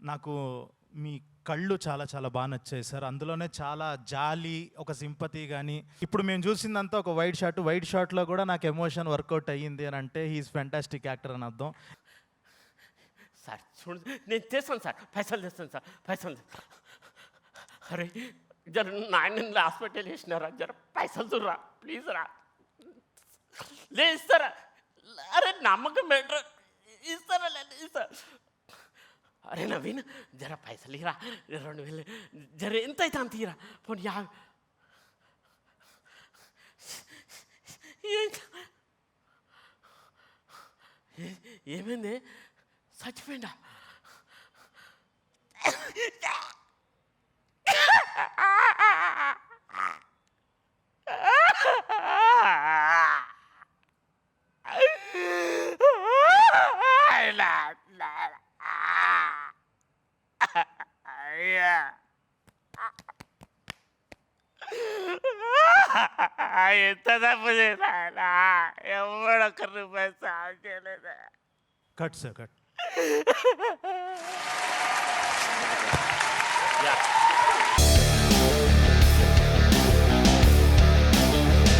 నాకు మీ కళ్ళు చాలా చాలా బాగా నచ్చాయి సార్. అందులోనే చాలా జాలి, ఒక సింపతి కానీ, ఇప్పుడు మేము చూసిందంతా ఒక వైట్ షాట్లో కూడా నాకు ఎమోషన్ వర్కౌట్ అయ్యింది అని అంటే హీఈస్ ఫ్యాంటాస్టిక్ యాక్టర్ అని అర్థం. సార్ చూడండి, నేను తెస్తాను సార్, పైసలు తెస్తాను సార్, పైసలు. అరే జర నాయన హాస్పిటల్ వేసినారా, జర పైసలు చూడరా ప్లీజ్ రా. లేదు ఇస్తారా, అరే నమ్మకం బెటర్, ఇస్తారా లేదు ఇస్తా. అరే నవీన్ జర పైసలు ఇరా, 2000 జర ఎంత అయితే అంత ఇరా, పోనీ 50. ఏమైంది, చచ్చిపోయిందా? ఎంత తప్పు చేశానా, ఎవడొక్క రూపాయి సాగు చేయలేదా? Cut sir, cut. Yeah.